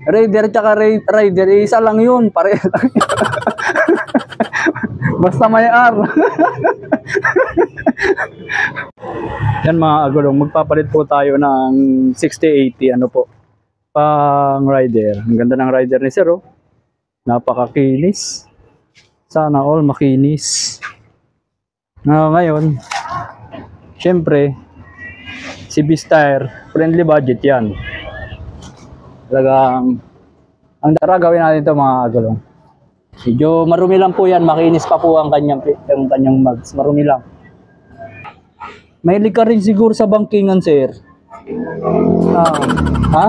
Raider tsaka rider, isa lang yun. Pare lang yun. Basta may R. Yan mga agulong, magpapalit po tayo ng 6080, ano po, pang rider. Ang ganda ng rider ni Sir, oh. Napakakinis. Sana all makinis. Ngayon, syempre, si B-Style, friendly budget yan. Talagang, ang dara gawin natin ito mga agulong. Medyo marumi lang po yan, makinis pa po ang kanyang mags. Marumi lang. Mahilig ka rin siguro sa bangkingan, Sir. Ha?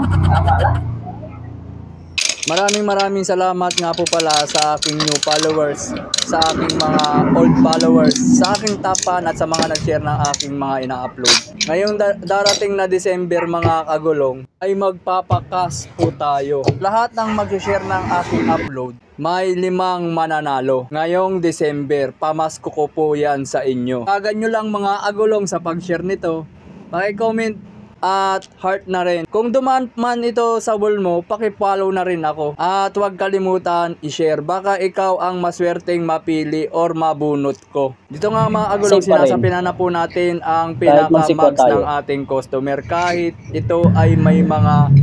Maraming salamat nga po pala sa aking new followers, sa aking mga old followers, sa aking top fan at sa mga nag-share ng aking mga ina-upload. Ngayong darating na December mga kagulong ay magpapakas po tayo. Lahat ng mag-share ng aking upload may 5 mananalo. Ngayong December, pamasko ko po yan sa inyo. Tagan nyo lang mga agulong sa pag-share nito. Paki-comment at heart na rin. Kung dumaan man ito sa wall mo, paki-follow na rin ako. At huwag kalimutan i-share. Baka ikaw ang maswerteng mapili or mabunot ko. Dito nga mga agulong, sinasapinan na po natin ang pinaka-max ng ating customer. Kahit ito ay may mga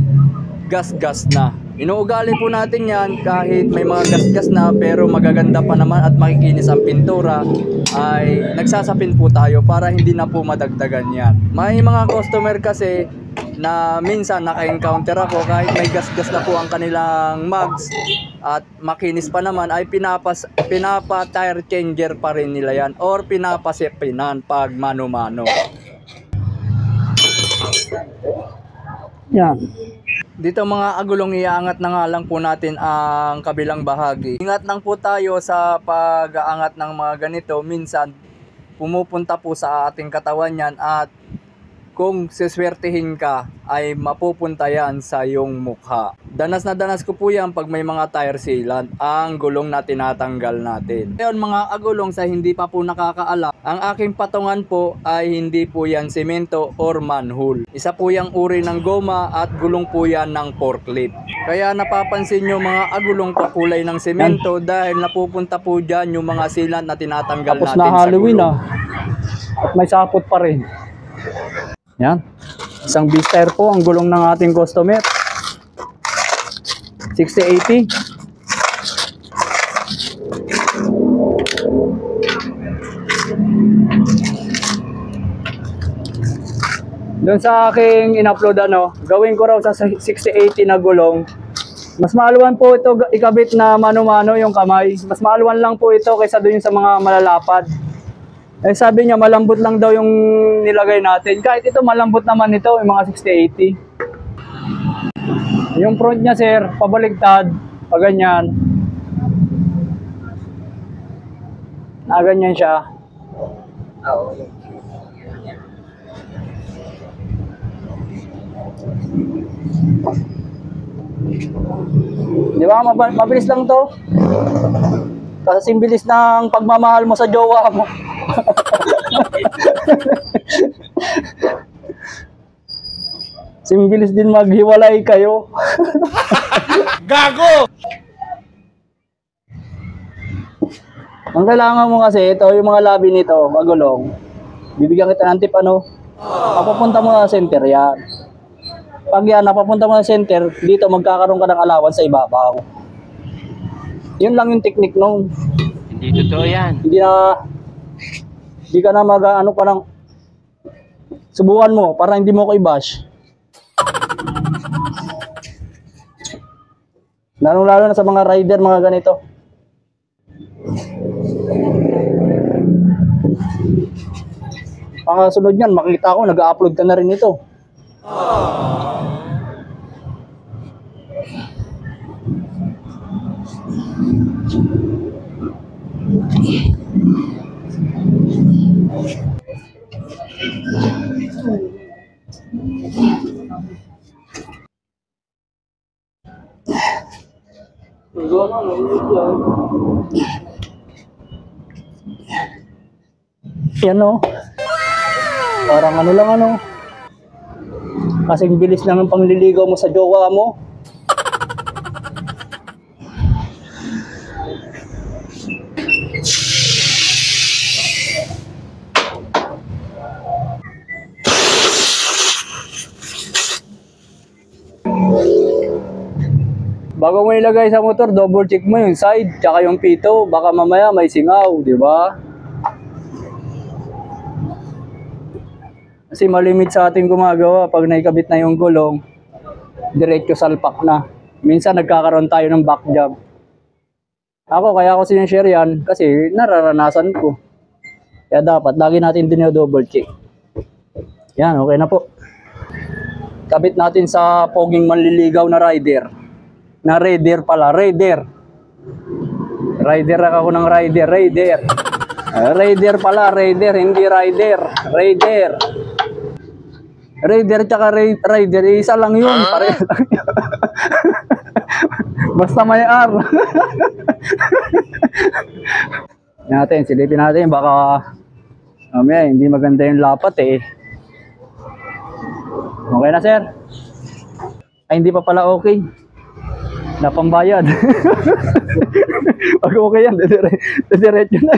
gas-gas na. Inuugali po natin yan kahit may mga gas-gas na pero magaganda pa naman at makikinis ang pintura, ay nagsasapin po tayo para hindi na po madagdagan yan. May mga customer kasi na minsan naka-encounter ako kahit may gas-gas na po ang kanilang mags at makinis pa naman ay pinapa-tire changer pa rin nila yan or pinapasipinan pag mano-mano. Yan. Dito mga agulong, iaangat na nga lang po natin ang kabilang bahagi. Ingat lang po tayo sa pag-aangat ng mga ganito. Minsan pumupunta po sa ating katawan yan at kung siswertihin ka ay mapupunta yan sa iyong mukha. Danas na danas ko po yan pag may mga tire sealant, ang gulong na tinatanggal natin. Ngayon mga agulong, sa hindi pa po nakakaalam, ang aking patungan po ay hindi po yan semento or manhole. Isa po yung uri ng goma at gulong po yan ng forklift. Kaya napapansin nyo mga agulong pakulay ng semento dahil napupunta po dyan yung mga sealant na tinatanggal natin sa gulong. Tapos na Halloween at may sapot pa rin. Yan. Isang B-Style po ang gulong ng ating customer. 6080. Doon sa aking in-upload gawin ko raw sa 6080 na gulong. Mas maaluan po ito ikabit na mano-mano yung kamay. Mas maaluan lang po ito kaysa doon sa mga malalapad. Eh sabi niya malambot lang daw yung nilagay natin. Kahit ito malambot naman ito, yung mga 6080. Yung front niya, sir, pabaligtad, pag ganyan. Ganyan siya. Di ba? Mabilis lang to. Kasi bilis ng pagmamahal mo sa jowa mo. Simbilis din maghiwalay kayo. Gago! Ang kailangan mo kasi ito, yung mga labi nito, magulong. Bibigyan kita ng tip papupunta mo na sa center yan. Pag yan, napapunta mo na sa center, dito magkakaroon ka ng allowance sa ibabaw. Yun lang yung technique nung. Hindi totoo yan. Hindi ka na parang subukan mo para hindi mo ko i-bash. Lalo na sa mga rider, mga ganito. Pangsunod niyan, makita ko nag-upload ka na rin ito. Yan o. Parang kasing bilis lang ng pangliligaw mo sa jowa mo. Bago mo ilagay sa motor, double check mo yung side, tsaka yung pito. Baka mamaya may singaw, di ba? Kasi malimit sa ating gumagawa, pag naikabit na yung gulong, diretso salpak na. Minsan nagkakaroon tayo ng back jump. Kaya ako sinishare yan, kasi nararanasan ko. Kaya dapat, lagi natin din yung double check. Yan, okay na po. Kabit natin sa poging manliligaw na rider. Na raider pala, raider. Rider ako ng rider, raider. Raider pala, raider, hindi rider. Raider. Raider tsaka rider, isa lang yun. Pareho lang yun. Basta may R. Natin, silipin natin, baka mamaya hindi maganda yung lapat eh. Okay na sir? Ay hindi pa pala okay. Napambayad. Pag okay yan, didiretso na.